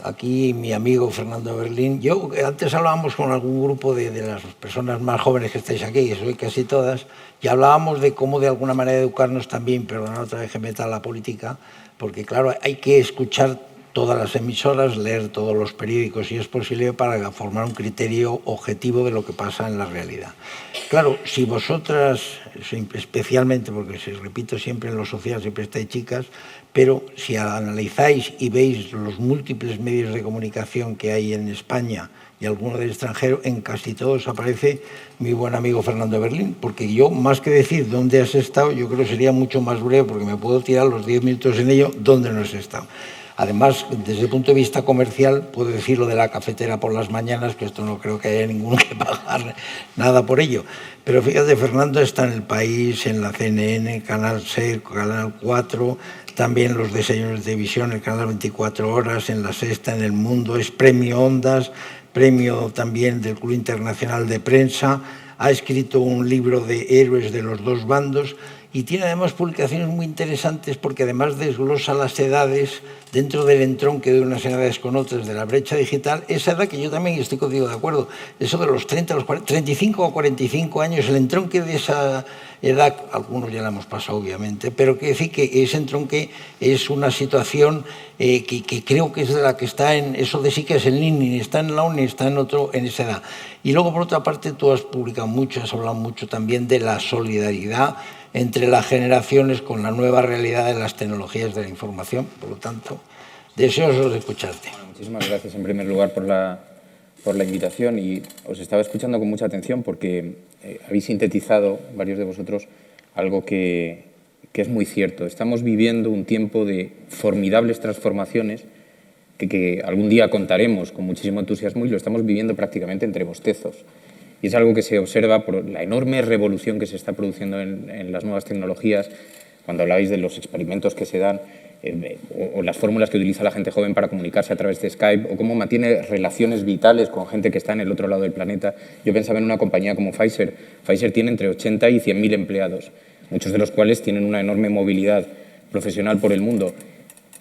aquí mi amigo Fernando Berlín. Yo antes hablábamos con algún grupo de las personas más jóvenes que estáis aquí, que soy casi todas, y hablábamos de cómo de alguna manera educarnos también, perdonad otra vez que meta la política, porque claro, hay que escuchar todas las emisoras, leer todos los periódicos si es posible para formar un criterio objetivo de lo que pasa en la realidad. Claro, si vosotras, especialmente, porque se repito siempre en lo social, siempre estáis chicas, pero si analizáis y veis los múltiples medios de comunicación que hay en España y algunos del extranjero, en casi todos aparece mi buen amigo Fernando Berlín, porque yo, más que decir dónde has estado, yo creo que sería mucho más breve, porque me puedo tirar los 10 minutos en ello, dónde no has estado. Además, desde el punto de vista comercial, puedo decir lo de la cafetera por las mañanas, que esto no creo que haya ninguno que pagar nada por ello. Pero fíjate, Fernando está en El País, en la CNN, Canal 6, Canal 4, también los desayunos de televisión, el Canal 24 Horas, en La Sexta, en El Mundo, es premio Ondas, premio también del Club Internacional de Prensa, ha escrito un libro de héroes de los dos bandos y tiene además publicaciones muy interesantes porque además desglosa las edades dentro del entronque de unas edades con otras de la brecha digital, esa edad que yo también estoy contigo de acuerdo, eso de los 30, los 40, 35 o 45 años, el entronque de esa edad, algunos ya la hemos pasado obviamente, pero que decir que ese entronque es una situación que creo que es de la que está en, eso de sí que es el ni está en la UNI, está en otro, en esa edad. Y luego por otra parte tú has publicado mucho, has hablado mucho también de la solidaridad entre las generaciones con la nueva realidad de las tecnologías de la información. Por lo tanto, deseosos de escucharte. Bueno, muchísimas gracias en primer lugar por la invitación y os estaba escuchando con mucha atención porque habéis sintetizado, varios de vosotros, algo que es muy cierto. Estamos viviendo un tiempo de formidables transformaciones que algún día contaremos con muchísimo entusiasmo y lo estamos viviendo prácticamente entre bostezos. Y es algo que se observa por la enorme revolución que se está produciendo en las nuevas tecnologías, cuando hablabais de los experimentos que se dan, o las fórmulas que utiliza la gente joven para comunicarse a través de Skype, o cómo mantiene relaciones vitales con gente que está en el otro lado del planeta. Yo pensaba en una compañía como Pfizer. Pfizer tiene entre 80 y 100.000 empleados, muchos de los cuales tienen una enorme movilidad profesional por el mundo.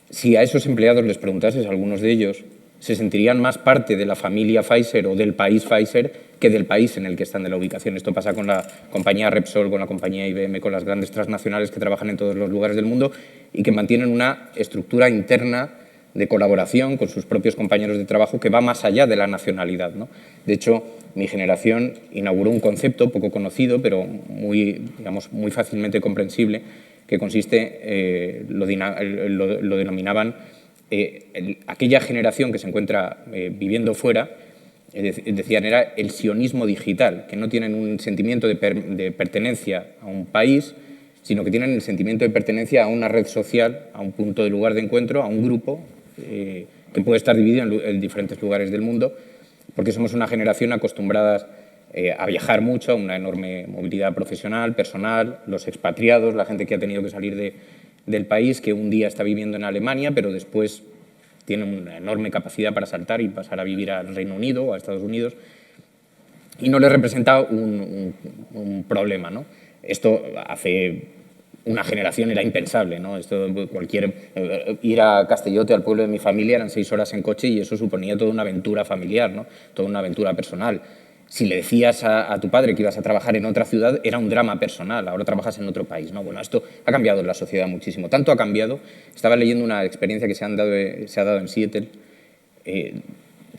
Si a esos empleados les preguntases, a algunos de ellos, se sentirían más parte de la familia Pfizer o del país Pfizer que del país en el que están, de la ubicación. Esto pasa con la compañía Repsol, con la compañía IBM, con las grandes transnacionales que trabajan en todos los lugares del mundo y que mantienen una estructura interna de colaboración con sus propios compañeros de trabajo que va más allá de la nacionalidad, ¿no? De hecho, mi generación inauguró un concepto poco conocido, pero muy fácilmente comprensible, que consiste, lo denominaban aquella generación que se encuentra viviendo fuera, decían, era el sionismo digital, que no tienen un sentimiento de pertenencia a un país, sino que tienen el sentimiento de pertenencia a una red social, a un punto de lugar de encuentro, a un grupo que puede estar dividido en diferentes lugares del mundo, porque somos una generación acostumbradas a viajar mucho, a una enorme movilidad profesional, personal, los expatriados, la gente que ha tenido que salir del país, que un día está viviendo en Alemania, pero después tiene una enorme capacidad para saltar y pasar a vivir al Reino Unido o a Estados Unidos, y no le representa un problema, ¿no? Esto hace una generación era impensable, ¿no? Ir a Castellote, al pueblo de mi familia, eran 6 horas en coche y eso suponía toda una aventura familiar, ¿no? Toda una aventura personal. Si le decías a tu padre que ibas a trabajar en otra ciudad, era un drama personal, ahora trabajas en otro país, ¿no? Bueno, esto ha cambiado en la sociedad muchísimo. Tanto ha cambiado, estaba leyendo una experiencia que se ha dado en Seattle,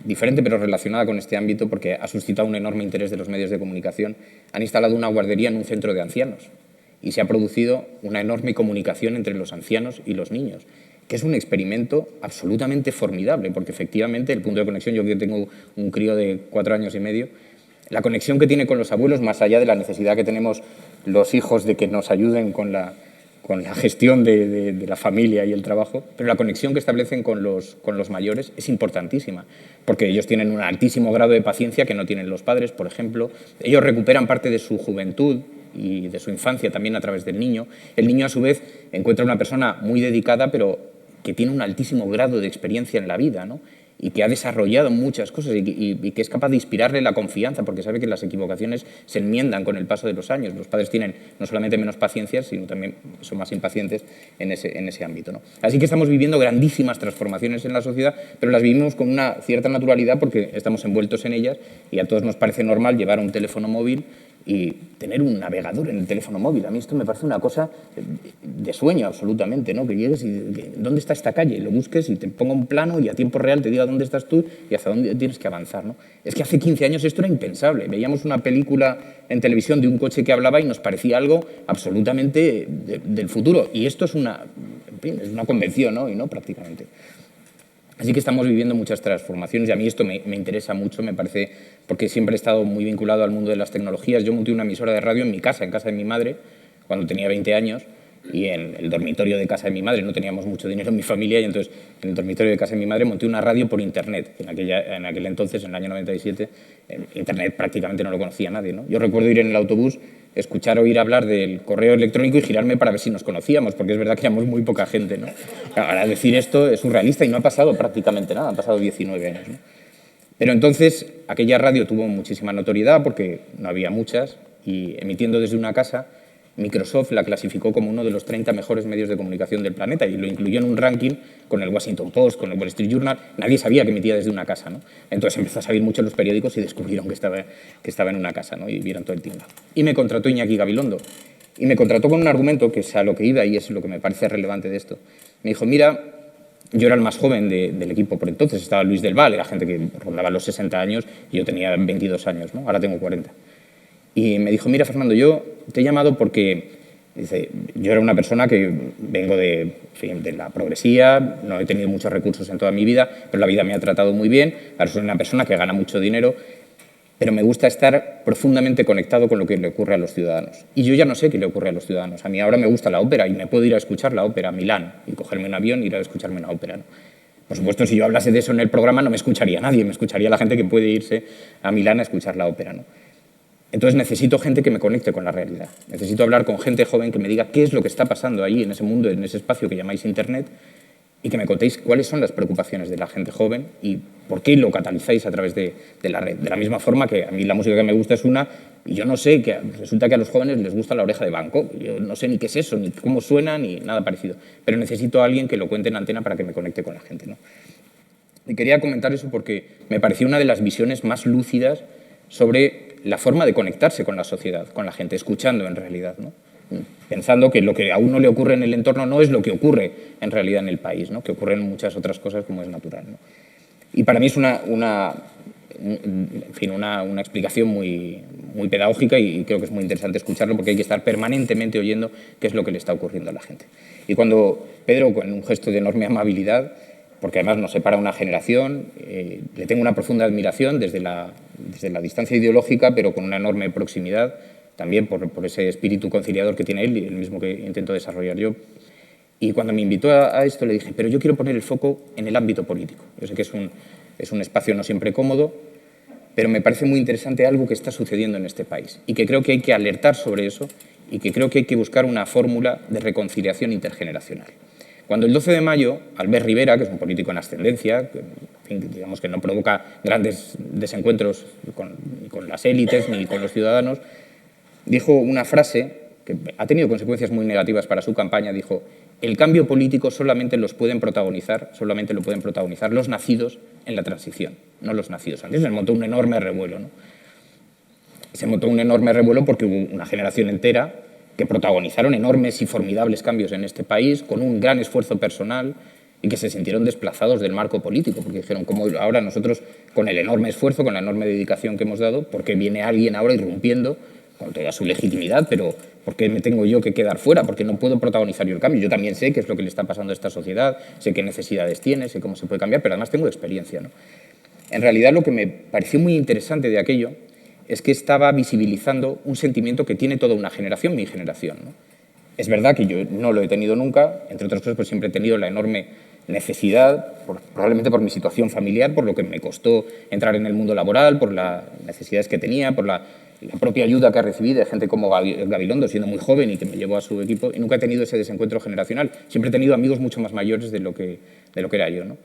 diferente pero relacionada con este ámbito porque ha suscitado un enorme interés de los medios de comunicación. Han instalado una guardería en un centro de ancianos y se ha producido una enorme comunicación entre los ancianos y los niños, que es un experimento absolutamente formidable, porque efectivamente el punto de conexión, yo que tengo un crío de 4 años y medio, la conexión que tiene con los abuelos, más allá de la necesidad que tenemos los hijos de que nos ayuden con la gestión de la familia y el trabajo, pero la conexión que establecen con los mayores es importantísima, porque ellos tienen un altísimo grado de paciencia que no tienen los padres, por ejemplo. Ellos recuperan parte de su juventud y de su infancia también a través del niño. El niño, a su vez, encuentra una persona muy dedicada, pero que tiene un altísimo grado de experiencia en la vida, ¿no? y que ha desarrollado muchas cosas y que es capaz de inspirarle la confianza, porque sabe que las equivocaciones se enmiendan con el paso de los años. Los padres tienen no solamente menos paciencia, sino también son más impacientes en ese ámbito, ¿no? Así que estamos viviendo grandísimas transformaciones en la sociedad, pero las vivimos con una cierta naturalidad porque estamos envueltos en ellas y a todos nos parece normal llevar un teléfono móvil y tener un navegador en el teléfono móvil. A mí esto me parece una cosa de sueño absolutamente, ¿no? Que llegues y ¿dónde está esta calle? Y lo busques y te ponga un plano y a tiempo real te diga dónde estás tú y hacia dónde tienes que avanzar, ¿no? Es que hace 15 años esto era impensable. Veíamos una película en televisión de un coche que hablaba y nos parecía algo absolutamente del futuro. Y esto es una convención, ¿no? Y no prácticamente. Así que estamos viviendo muchas transformaciones y a mí esto me interesa mucho, me parece, porque siempre he estado muy vinculado al mundo de las tecnologías. Yo monté una emisora de radio en mi casa, en casa de mi madre, cuando tenía 20 años, y en el dormitorio de casa de mi madre. No teníamos mucho dinero en mi familia y entonces en el dormitorio de casa de mi madre monté una radio por internet. En aquel entonces, en el año 97, internet prácticamente no lo conocía nadie, ¿no? Yo recuerdo ir en el autobús, oír hablar del correo electrónico y girarme para ver si nos conocíamos, porque es verdad que éramos muy poca gente, ¿no? Ahora decir esto es surrealista y no ha pasado prácticamente nada, han pasado 19 años, ¿no? Pero entonces aquella radio tuvo muchísima notoriedad porque no había muchas y emitiendo desde una casa, Microsoft la clasificó como uno de los 30 mejores medios de comunicación del planeta y lo incluyó en un ranking con el Washington Post, con el Wall Street Journal. Nadie sabía que emitía desde una casa, ¿no? Entonces empezó a salir mucho en los periódicos y descubrieron que estaba en una casa, ¿no? Y vieron todo el tinglado. Y me contrató Iñaki Gabilondo. Y me contrató con un argumento que es a lo que iba y es lo que me parece relevante de esto. Me dijo, mira, yo era el más joven del equipo por entonces, estaba Luis del Val, era gente que rondaba los 60 años y yo tenía 22 años, ¿no? Ahora tengo 40. Y me dijo, mira, Fernando, yo te he llamado porque, dice, yo era una persona que vengo de la progresía, no he tenido muchos recursos en toda mi vida, pero la vida me ha tratado muy bien, ahora soy una persona que gana mucho dinero, pero me gusta estar profundamente conectado con lo que le ocurre a los ciudadanos. Y yo ya no sé qué le ocurre a los ciudadanos. A mí ahora me gusta la ópera y me puedo ir a escuchar la ópera a Milán y cogerme un avión e ir a escucharme una ópera, ¿no? Por supuesto, si yo hablase de eso en el programa no me escucharía nadie, me escucharía la gente que puede irse a Milán a escuchar la ópera, ¿no? Entonces necesito gente que me conecte con la realidad. Necesito hablar con gente joven que me diga qué es lo que está pasando ahí en ese mundo, en ese espacio que llamáis Internet y que me contéis cuáles son las preocupaciones de la gente joven y por qué lo catalizáis a través de la red. De la misma forma que a mí la música que me gusta es una y yo no sé, que resulta que a los jóvenes les gusta La Oreja de Van Gogh. Yo no sé ni qué es eso, ni cómo suena, ni nada parecido. Pero necesito a alguien que lo cuente en antena para que me conecte con la gente, ¿no? Y quería comentar eso porque me pareció una de las visiones más lúcidas sobre la forma de conectarse con la sociedad, con la gente, escuchando en realidad, ¿no? Pensando que lo que a uno le ocurre en el entorno no es lo que ocurre en realidad en el país, ¿no? Que ocurren muchas otras cosas como es natural, ¿no? Y para mí es una explicación muy pedagógica y creo que es muy interesante escucharlo porque hay que estar permanentemente oyendo qué es lo que le está ocurriendo a la gente. Y cuando Pedro, con un gesto de enorme amabilidad, porque además nos separa una generación, le tengo una profunda admiración desde la distancia ideológica, pero con una enorme proximidad, también por ese espíritu conciliador que tiene él y el mismo que intento desarrollar yo. Y cuando me invitó a esto le dije, pero yo quiero poner el foco en el ámbito político. Yo sé que es un espacio no siempre cómodo, pero me parece muy interesante algo que está sucediendo en este país y que creo que hay que alertar sobre eso y que creo que hay que buscar una fórmula de reconciliación intergeneracional. Cuando el 12 de mayo, Albert Rivera, que es un político en ascendencia, que, en fin, digamos que no provoca grandes desencuentros con las élites ni con los ciudadanos, dijo una frase que ha tenido consecuencias muy negativas para su campaña, dijo, el cambio político solamente lo pueden protagonizar los nacidos en la transición, no los nacidos antes. Se montó un enorme revuelo, ¿no? Se montó un enorme revuelo porque hubo una generación entera que protagonizaron enormes y formidables cambios en este país con un gran esfuerzo personal y que se sintieron desplazados del marco político, porque dijeron, como ahora nosotros, con el enorme esfuerzo, con la enorme dedicación que hemos dado, ¿por qué viene alguien ahora irrumpiendo con toda su legitimidad, pero ¿por qué me tengo yo que quedar fuera? Porque no puedo protagonizar yo el cambio. Yo también sé qué es lo que le está pasando a esta sociedad, sé qué necesidades tiene, sé cómo se puede cambiar, pero además tengo experiencia, ¿no? En realidad lo que me pareció muy interesante de aquello es que estaba visibilizando un sentimiento que tiene toda una generación, mi generación, ¿no? Es verdad que yo no lo he tenido nunca, entre otras cosas, pues siempre he tenido la enorme necesidad, probablemente por mi situación familiar, por lo que me costó entrar en el mundo laboral, por las necesidades que tenía, por la propia ayuda que recibí de gente como Gabilondo, siendo muy joven y que me llevó a su equipo, y nunca he tenido ese desencuentro generacional. Siempre he tenido amigos mucho más mayores de lo que era yo, ¿no?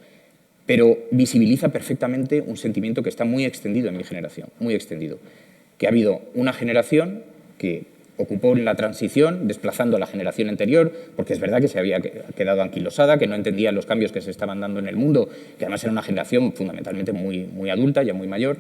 pero visibiliza perfectamente un sentimiento que está muy extendido en mi generación, muy extendido, que ha habido una generación que ocupó la transición, desplazando a la generación anterior, porque es verdad que se había quedado anquilosada, que no entendía los cambios que se estaban dando en el mundo, que además era una generación fundamentalmente muy adulta, ya muy mayor,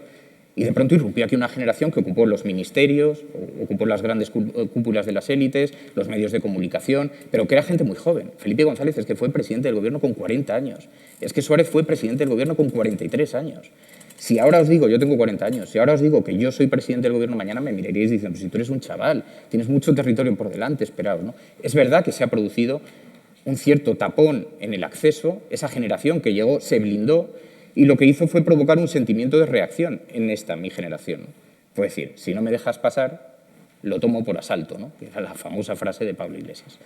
y de pronto irrumpió aquí una generación que ocupó los ministerios, ocupó las grandes cúpulas de las élites, los medios de comunicación, pero que era gente muy joven. Felipe González es que fue presidente del gobierno con 40 años. Es que Suárez fue presidente del gobierno con 43 años. Si ahora os digo, yo tengo 40 años, si ahora os digo que yo soy presidente del gobierno, mañana me miraréis diciendo, si tú eres un chaval, tienes mucho territorio por delante, esperaos, ¿no? Es verdad que se ha producido un cierto tapón en el acceso, esa generación que llegó se blindó, y lo que hizo fue provocar un sentimiento de reacción en mi generación, ¿no? Fue decir, si no me dejas pasar, lo tomo por asalto, ¿no? Que era la famosa frase de Pablo Iglesias.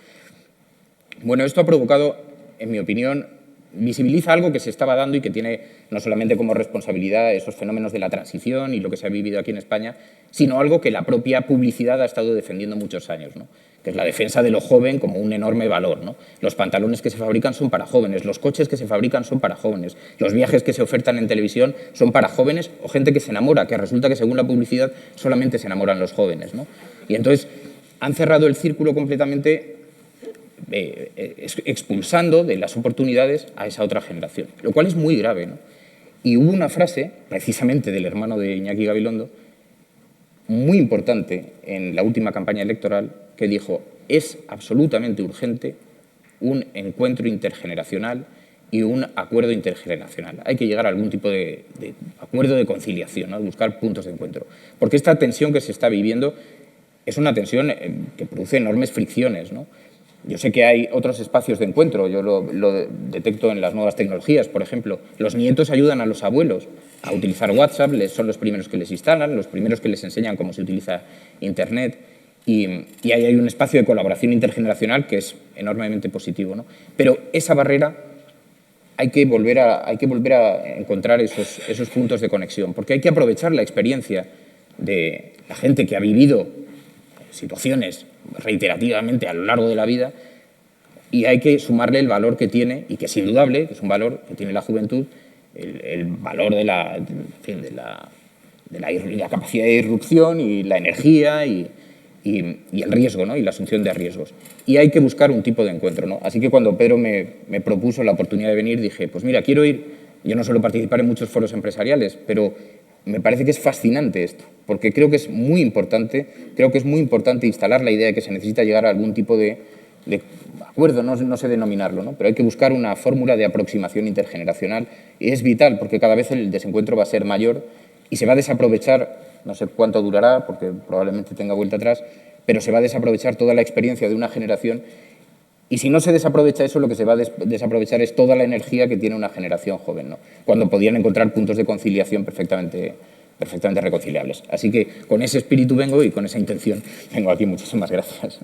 Bueno, esto ha provocado, en mi opinión, visibiliza algo que se estaba dando y que tiene no solamente como responsabilidad esos fenómenos de la transición y lo que se ha vivido aquí en España, sino algo que la propia publicidad ha estado defendiendo muchos años, ¿no? Que es la defensa de lo joven como un enorme valor, ¿no? Los pantalones que se fabrican son para jóvenes, los coches que se fabrican son para jóvenes, los viajes que se ofertan en televisión son para jóvenes o gente que se enamora, que resulta que según la publicidad solamente se enamoran los jóvenes, ¿no? Y entonces han cerrado el círculo completamente expulsando de las oportunidades a esa otra generación, lo cual es muy grave, ¿no? Y hubo una frase, precisamente del hermano de Iñaki Gabilondo, muy importante en la última campaña electoral, que dijo, es absolutamente urgente un encuentro intergeneracional y un acuerdo intergeneracional. Hay que llegar a algún tipo de acuerdo de conciliación, ¿no? Buscar puntos de encuentro. Porque esta tensión que se está viviendo es una tensión que produce enormes fricciones, ¿no? Yo sé que hay otros espacios de encuentro, yo lo detecto en las nuevas tecnologías, por ejemplo. Los nietos ayudan a los abuelos a utilizar WhatsApp, son los primeros que les instalan, los primeros que les enseñan cómo se utiliza Internet, y ahí hay un espacio de colaboración intergeneracional que es enormemente positivo, ¿no? Pero esa barrera hay que volver a encontrar esos puntos de conexión, porque hay que aprovechar la experiencia de la gente que ha vivido situaciones reiterativamente a lo largo de la vida, y hay que sumarle el valor que tiene, y que es indudable, que es un valor que tiene la juventud, el valor de la capacidad de irrupción y la energía y el riesgo, ¿no? Y la asunción de riesgos. Y hay que buscar un tipo de encuentro, ¿no? Así que cuando Pedro me propuso la oportunidad de venir, dije, pues mira, quiero ir, yo no suelo participar en muchos foros empresariales, pero me parece que es fascinante esto, porque creo que es muy importante instalar la idea de que se necesita llegar a algún tipo de acuerdo, no sé denominarlo, ¿no? Pero hay que buscar una fórmula de aproximación intergeneracional, y es vital, porque cada vez el desencuentro va a ser mayor y se va a desaprovechar, no sé cuánto durará, porque probablemente tenga vuelta atrás, pero se va a desaprovechar toda la experiencia de una generación, y si no se desaprovecha eso, lo que se va a desaprovechar es toda la energía que tiene una generación joven, ¿no? Cuando podían encontrar puntos de conciliación perfectamente reconciliables. Así que con ese espíritu vengo y con esa intención vengo aquí. Muchísimas gracias.